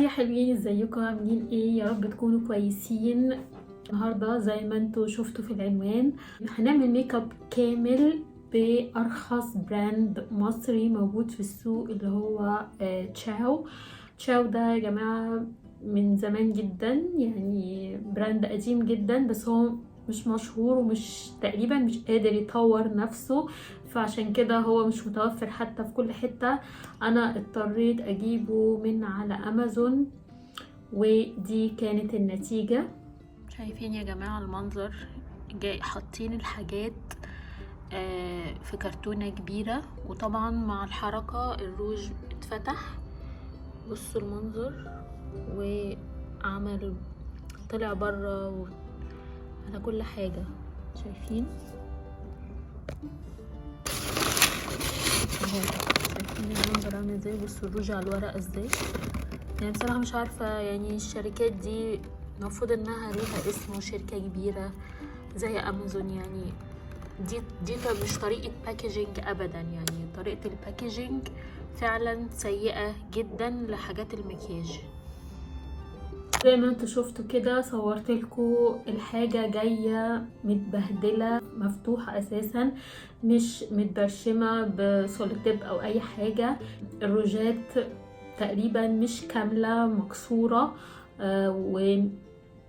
يا حلوين، ازيكم؟ عاملين ايه؟ يا رب تكونوا كويسين. النهارده زي ما انتوا شفتوا في العنوان هنعمل ميك اب كامل بارخص براند مصري موجود في السوق اللي هو تشاو. تشاو ده يا جماعه من زمان جدا، يعني براند قديم جدا، بس هو مش مشهور ومش تقريبا مش قادر يطور نفسه، فعشان كده هو مش متوفر حتى في كل حتة. انا اضطريت اجيبه من على امازون، ودي كانت النتيجة. شايفين يا جماعة المنظر؟ جاي حاطين الحاجات في كرتونة كبيرة، وطبعا مع الحركة الروج اتفتح. بصوا المنظر، وعمل طلع بره على كل حاجة. شايفين اهو؟ شايفين المنظر عامل ازاي؟ بصوا الروج على الورقة ازاي. يعني بصراحة مش عارفة، يعني الشركات دي المفروض انها ليها اسم وشركة كبيرة زي امازون، يعني دي مش طريقة باكجينج ابدا، يعني طريقة الباكجينج فعلا سيئة جدا لحاجات المكياج. زي ما انتوا شفتوا كده، صورت لكم الحاجة جاية متبهدلة مفتوحة اساسا، مش متبرشمة بسوليتيب او اي حاجة. الروجات تقريبا مش كاملة، مكسورة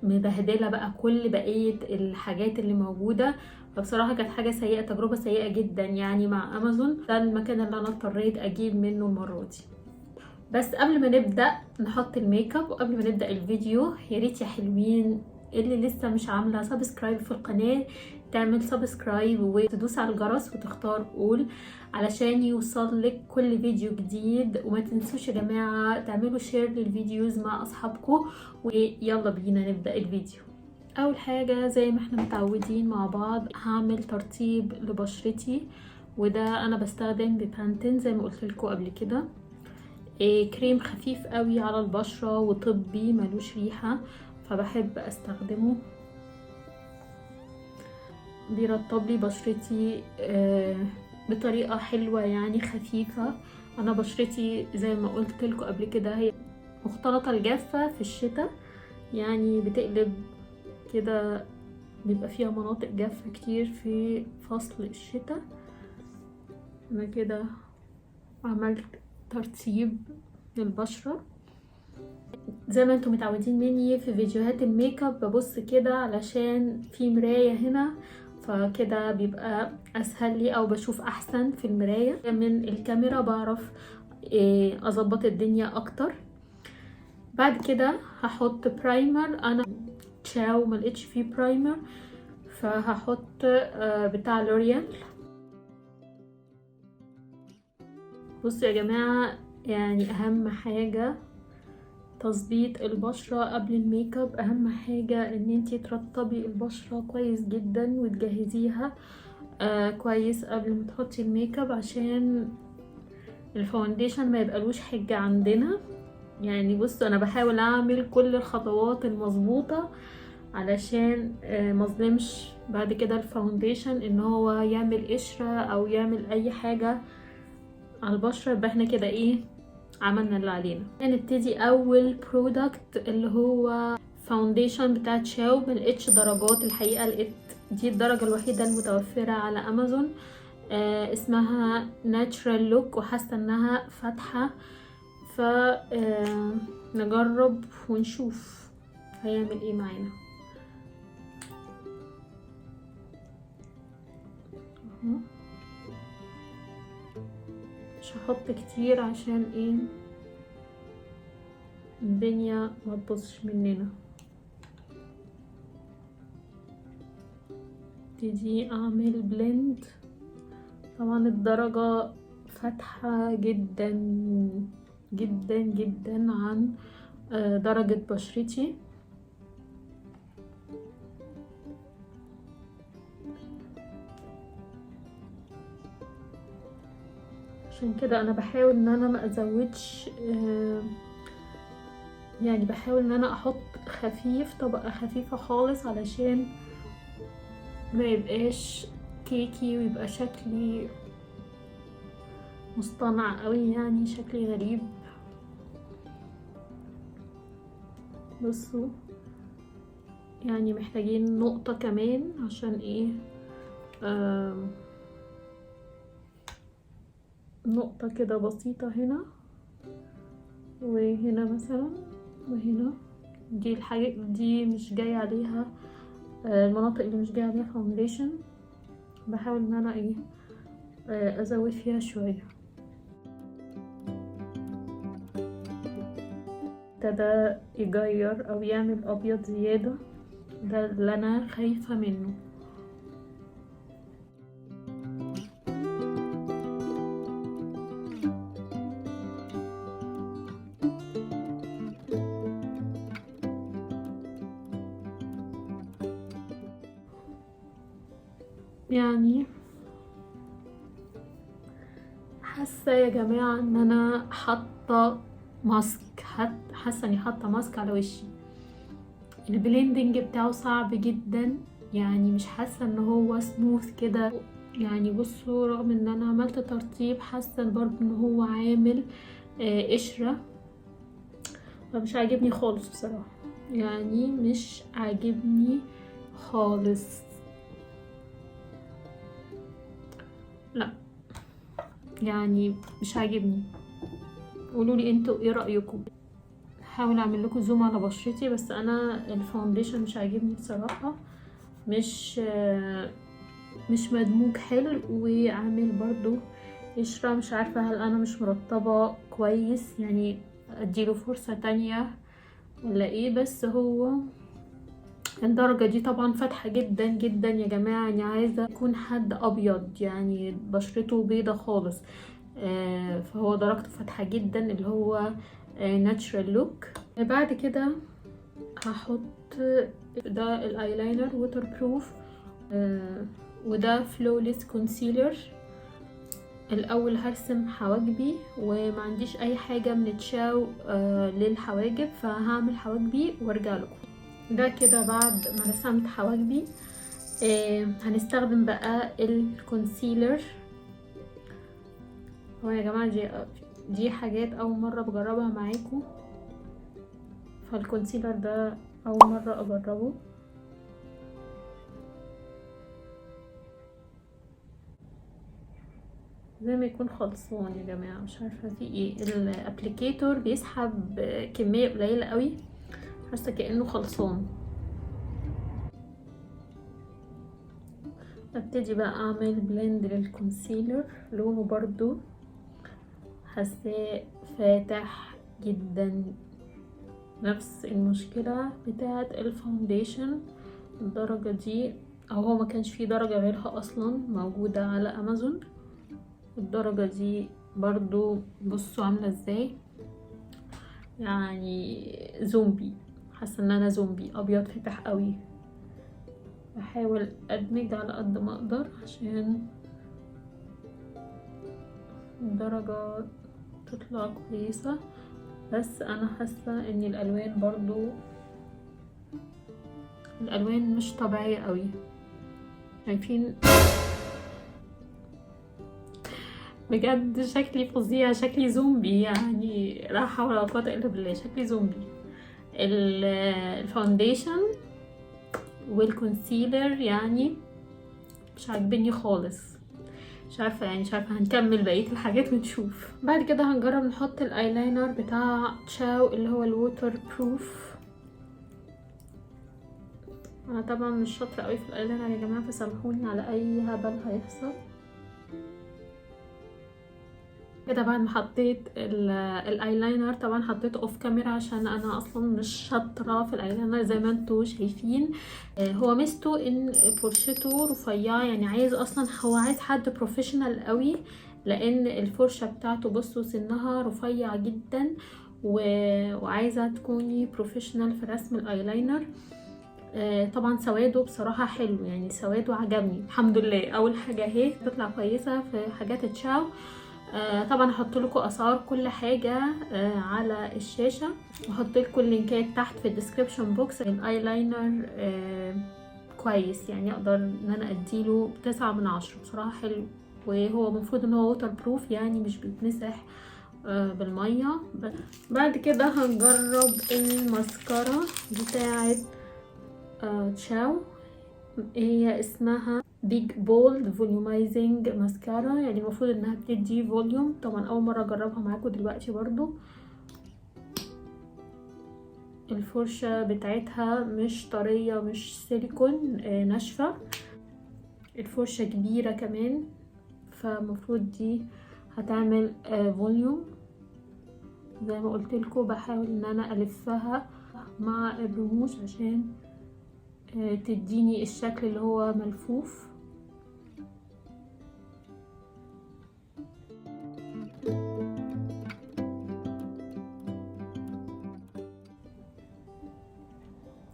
ومبهدلة بقى كل بقية الحاجات اللي موجودة. فبصراحة كانت حاجة سيئة، تجربة سيئة جدا يعني مع امازون. ده المكان اللي انا اضطريت اجيب منه المرة دي. بس قبل ما نبدأ نحط الميك اب وقبل ما نبدأ الفيديو، يا ريت يا حلوين اللي لسه مش عاملة سبسكرايب في القناة تعمل سبسكرايب وتدوس على الجرس وتختار اول علشان يوصل لك كل فيديو جديد. وما تنسوش يا جماعة تعملوا شير للفيديوز مع اصحابكم. ويلا بينا نبدأ الفيديو. اول حاجة زي ما احنا متعودين مع بعض هعمل ترطيب لبشرتي، وده انا بستخدم ببانتين زي ما قلت لكم قبل كده. كريم خفيف قوي على البشرة وطبي ملوش ريحة، فبحب استخدمه. بيرطب لي بشرتي بطريقة حلوة، يعني خفيفة. انا بشرتي زي ما قلت لكم قبل كده هي مختلطة الجافة في الشتاء، يعني بتقلب كده، بيبقى فيها مناطق جافة كتير في فصل الشتاء. انا كده عملت ترطيب للبشرة. زي ما انتم متعودين مني في فيديوهات الميك اب ببص كده علشان في مراية هنا، فكده بيبقى اسهل لي او بشوف احسن في المراية من الكاميرا، بعرف اظبط الدنيا اكتر. بعد كده هحط برايمر. انا تشاو ملقتش فيه برايمر، فهحط بتاع لوريال. بصوا يا جماعة، يعني اهم حاجة تظبيط البشرة قبل الميك اب. اهم حاجة ان انتي ترطبي البشرة كويس جدا وتجهزيها كويس قبل ما تحطي الميك اب، عشان الفاونديشن ما يبقالوش حجة عندنا. يعني بصوا انا بحاول اعمل كل الخطوات المظبوطة علشان مظلمش بعد كده الفاونديشن ان هو يعمل قشرة او يعمل اي حاجة على البشرة. يبقى احنا كده ايه، عملنا اللي علينا. هنبتدي اول برودكت اللي هو فاونديشن بتاعت شاو. ملقتش درجات الحقيقة، لقيت دي الدرجة الوحيدة المتوفرة على امازون. اسمها ناتشرال لوك، وحاسة انها فاتحة، ف نجرب ونشوف هيعمل ايه معانا. مش هحط كتير عشان ايه الدنيا ما تبصش مننا. ابتدي اعمل بلند. طبعا الدرجة فاتحة جدا جدا جدا عن درجة بشرتي، عشان كده انا بحاول ان انا ما ازودش، يعني بحاول ان انا احط خفيف، طبقة خفيفة خالص علشان ما يبقاش كيكي ويبقى شكلي مصطنع قوي، يعني شكلي غريب. بصوا يعني محتاجين نقطة كمان عشان ايه، نقطة كده بسيطة هنا وهنا مثلا وهنا. دي الحاجة دي مش جاي عليها، المناطق اللي مش جاي عليها فاونديشن بحاول ان انا ايه ازود فيها شوية. ابتدى يغير او يعمل ابيض زيادة، ده اللي انا خايفة منه. يعني حاسه يا جماعه ان انا حاطه ماسك، حاسه اني حاطه ماسك على وشي. البليندنج بتاعه صعب جدا، يعني مش حاسه ان هو سموث كده. يعني بصوا رغم ان انا عملت ترطيب حاسه برضه ان هو عامل قشره، فمش عاجبني خالص بصراحه، يعني مش عاجبني خالص. لا يعني مش عاجبني. قولولي انتوا ايه رأيكم. هحاول اعمل لكم زوم على بشرتي، بس انا الفاونديشن مش عاجبني بصراحة، مش مدموج حلو وعامل برضو قشرة. مش عارفة هل انا مش مرطبة كويس، يعني اديله فرصة تانية ولا ايه. بس هو الدرجة دي طبعا فاتحة جدا جدا يا جماعة، يعني عايزة يكون حد ابيض يعني بشرته بيضة خالص. فهو درجته فاتحة جدا اللي هو ناتشرال لوك. بعد كده هحط ده الايلاينر ووتر بروف، وده فلوليس كونسيلر. الاول هرسم حواجبي وما عنديش اي حاجة من تشاو للحواجب، فهعمل حواجبي وارجع لكم. ده كده بعد ما رسمت حواجبي هنستخدم بقى الكونسيلر. هو يا جماعة دي حاجات اول مرة بجربها معاكم، فالكونسيلر ده اول مرة اجربه. زي ما يكون خلصان يا جماعة، مش عارفة في ايه، الابليكيتور بيسحب كمية قليلة قوي، حاسة كأنه خلصان. ابتدي بقى اعمل بلند للكونسيلر، لونه برضو حاساه فاتح جدا، نفس المشكلة بتاعة الفاونديشن. الدرجة دي او هو ما كانش فيه درجة غيرها اصلا موجودة على امازون. الدرجة دي برضو بصوا عاملة ازاي، يعني زومبي، حاسة ان انا زومبي ابيض فاتح قوي. بحاول ادمج على قد ما اقدر عشان الدرجة تطلع كويسة، بس انا حاسة ان الالوان برضو الالوان مش طبيعية قوي. شايفين بجد شكلي فظيع، شكلي زومبي، يعني لا حول ولا قوة الا بالله، شكلي زومبي. الفاونديشن والكونسيلر يعني مش عاجبني خالص. مش عارفة يعني مش عارفة، هنكمل بقية الحاجات ونشوف. بعد كده هنجرب نحط الايلاينر بتاع تشاو اللي هو الووتر بروف. انا طبعا مش شاطرة قوي في الايلاينر يا جماعة، فسامحوني على اي هبل هيحصل. كده بعد ما حطيت الايلاينر، طبعا حطيته اوف كاميرا عشان انا اصلا مش شاطره في الايلاينر زي ما انتوا شايفين. هو ميزته ان فرشته رفيعه، يعني عايز اصلا هو عايز حد بروفيشنال قوي، لان الفرشه بتاعته بصوا سنها رفيع جدا وعايزه تكوني بروفيشنال في رسم الايلاينر. طبعا سواده بصراحه حلو، يعني سواده عجبني الحمد لله. اول حاجه اهي تطلع كويسه في حاجات تشاو. طبعا هحط لكم اسعار كل حاجه على الشاشه، وهحط لكم اللينكات تحت في الديسكريبشن بوكس. الايلاينر كويس، يعني اقدر ان انا اديله 9/10 بصراحه، حلو. وهو المفروض ان هو ووتر بروف، يعني مش بيتمسح بالمية. بعد كده هنجرب الماسكارا بتاعت تشاو، هي اسمها بيج بولد فوليومايزنج ماسكارا، يعني المفروض انها بتدي فوليوم. طبعا اول مره اجربها معاكم دلوقتي برضو. الفرشه بتاعتها مش طريه، مش سيليكون، ناشفه. الفرشه كبيره كمان، فمفروض دي هتعمل فوليوم. زي ما قلت لكم بحاول ان انا الفها مع الرموش عشان تديني الشكل اللي هو ملفوف.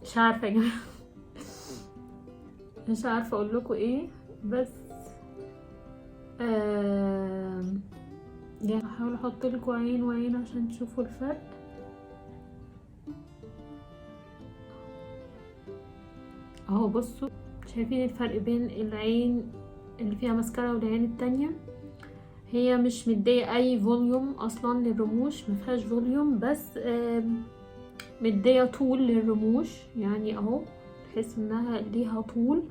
مش عارفه يا جماعه مش عارفه اقول لكم ايه، بس يعني هحاول احط لكم عين وعين عشان تشوفوا الفرق. اهو بصوا، شايفين الفرق بين العين اللي فيها ماسكارا والعين التانية؟ هي مش مديه اي فوليوم اصلا للرموش، مفيهاش فوليوم، بس مديه طول للرموش. يعني اهو تحس انها ليها طول،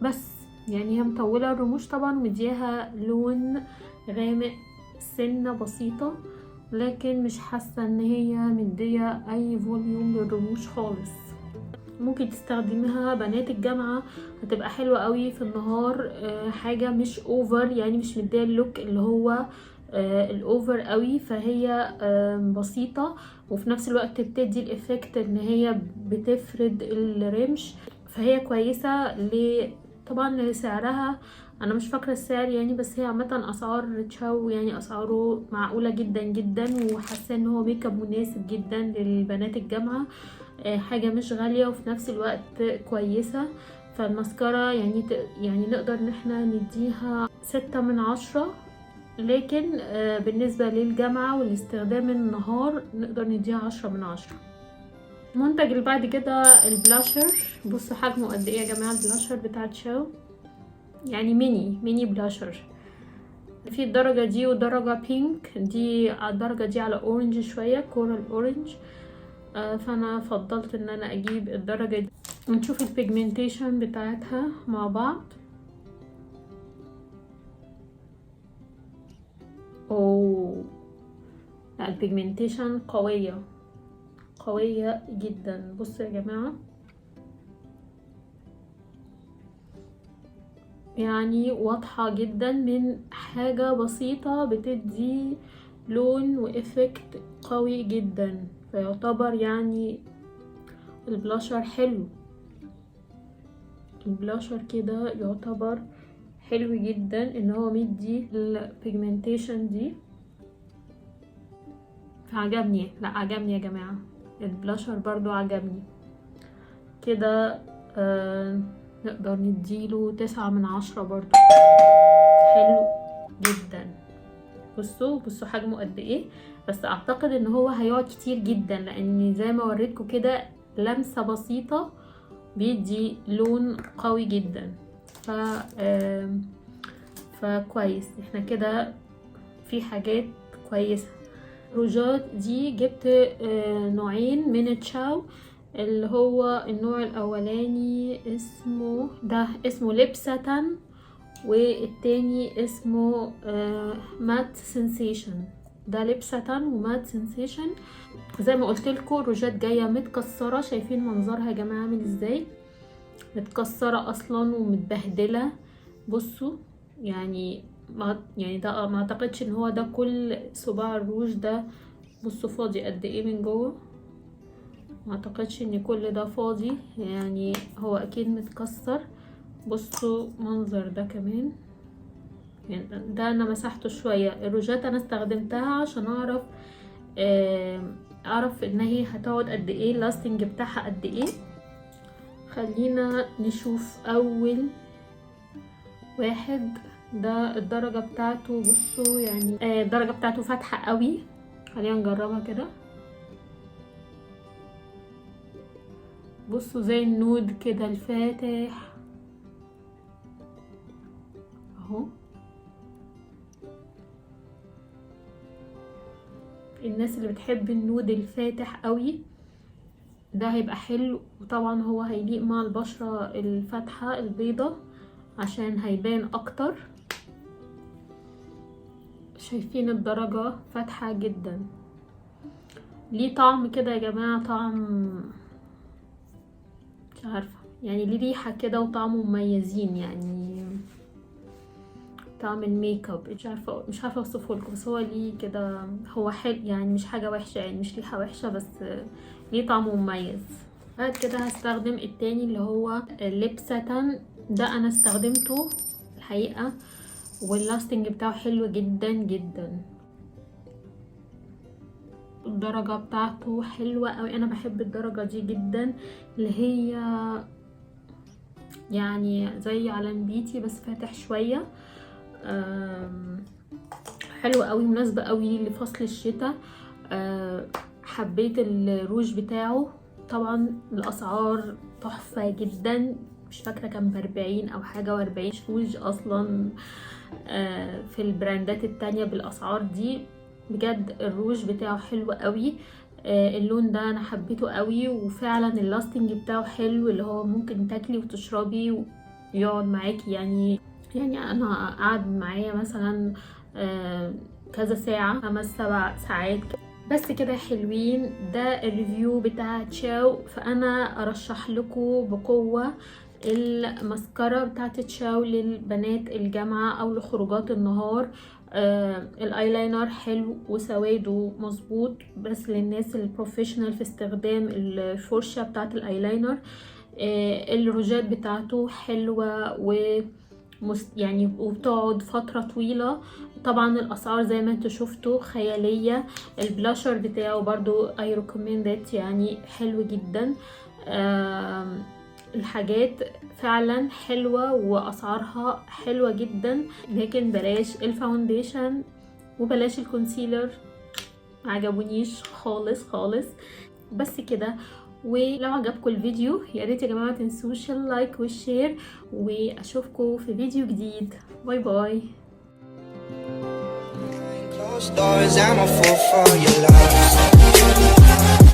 بس يعني هي مطوله الرموش طبعا، مديها لون غامق سنه بسيطه، لكن مش حاسه ان هي مديه اي فوليوم للرموش خالص. ممكن تستخدميها بنات الجامعه، هتبقى حلوه قوي في النهار. حاجه مش اوفر، يعني مش مديه اللوك اللي هو الاوفر قوي، فهي بسيطه وفي نفس الوقت بتدي الافكت ان هي بتفرد الرمش. فهي كويسه طبعا لسعرها. انا مش فاكره السعر يعني، بس هي عامه اسعار تشاو يعني اسعاره معقوله جدا جدا، وحاسه ان هو ميك اب مناسب جدا للبنات الجامعه. حاجه مش غاليه وفي نفس الوقت كويسه. فالماسكارا يعني نقدر ان احنا نديها 6/10، لكن بالنسبه للجامعه والاستخدام النهار نقدر نديها 10/10. المنتج اللي بعد كده البلاشر. بصوا حجمه قد ايه يا جماعه البلاشر بتاع تشاو، يعني ميني بلاشر. في الدرجه دي ودرجه بينك، دي الدرجه دي على اورنج شويه، كورال اورنج. فانا فضلت ان انا اجيب الدرجه دي. نشوف البيجمنتيشن بتاعتها مع بعض. اوه لا، البيجمنتيشن قويه جدا. بصوا يا جماعه، يعني واضحة جدا، من حاجة بسيطة بتدي لون وإفكت قوي جدا. فيعتبر يعني البلاشر حلو، البلاشر كده يعتبر حلو جدا ان هو مدي البيجمنتيشن دي. فعجبني، لا عجبني يا جماعة، البلاشر برضو عجبني كده. نقدر نديله 9/10 برضو، حلو جدا. بصوا حجمه قد ايه، بس اعتقد ان هو هيقعد كتير جدا، لان زي ما وريتكم كده لمسة بسيطة بيدي لون قوي جدا. فكويس احنا كده في حاجات كويسة. روجات دي جبت نوعين من تشاو، اللي هو النوع الاولاني اسمه لبسة، والتاني اسمه مات سنسيشن. ده لبسة ومات سنسيشن. زي ما قلت لكم الروجات جايه متكسره، شايفين منظرها يا جماعه عامل ازاي؟ متكسره اصلا ومتبهدله. بصوا يعني ده ما اعتقدش ان هو ده كل صباع الروج ده. بصوا فاضي قد ايه من جوه، ما اعتقدش ان كل ده فاضي، يعني هو اكيد متكسر. بصوا منظر ده كمان، يعني ده انا مسحته شويه. الروجات انا استخدمتها عشان اعرف ان هي هتقعد قد ايه، اللاستنج بتاعها قد ايه. خلينا نشوف اول واحد. ده الدرجه بتاعته، بصوا يعني الدرجه بتاعته فاتحه قوي. خلينا نجربها كده. بصوا زي النود كده الفاتح اهو. الناس اللي بتحب النود الفاتح قوي ده هيبقى حلو، وطبعا هو هيليق مع البشرة الفاتحة البيضة عشان هيبان اكتر. شايفين الدرجة فاتحة جدا، ليه طعم كده يا جماعة، طعم مش عارفة يعني، ليه ريحة كده وطعمه مميزين يعني، طعم الميك اب مش عارفة اوصفه لكم، بس هو ليه كده، هو حلو يعني، مش حاجة وحشة يعني، مش ريحة وحشة، بس ليه طعمه مميز. بعد كده هستخدم التاني اللي هو ليب ساتان، ده انا استخدمته الحقيقة واللاستنج بتاعه حلو جدا جدا، الدرجة بتاعته حلوة اوي، انا بحب الدرجة دي جدا، اللي هي يعني زي علم بيتي بس فاتح شوية، حلو قوي، مناسبة قوي لفصل الشتاء. حبيت الروج بتاعه، طبعا الاسعار تحفة جدا، مش فاكرة كان ب40 او حاجة، و40 روج اصلا في البراندات التانية بالاسعار دي. بجد الروج بتاعه حلو قوي، اللون ده انا حبيته قوي، وفعلا اللاستنج بتاعه حلو، اللي هو ممكن تاكلي وتشربي ويقعد معاكي يعني انا قعد معايا مثلا كذا ساعة، 5-7 ساعات بس كده حلوين. ده الريفيو بتاع تشاو، فانا ارشح لكم بقوة الماسكارا بتاعت تشاو للبنات الجامعة او لخروجات النهار. الايلاينر حلو وسواده مظبوط، بس للناس البروفيشنال في استخدام الفرشة بتاعت الايلاينر. الروجات بتاعته حلوة يعني وبتقعد فترة طويلة. طبعا الاسعار زي ما انتوا شفتوا خيالية. البلاشر بتاعه برضو I recommend it يعني حلو جدا. الحاجات فعلا حلوة واسعارها حلوة جدا، لكن بلاش الفاونديشن وبلاش الكونسيلر، معجبونيش خالص خالص. بس كده، ولو عجبكم الفيديو يا ريت يا جماعه ما تنسوش اللايك والشير، واشوفكم في فيديو جديد. باي باي. Closed doors, I'm a fool for your love.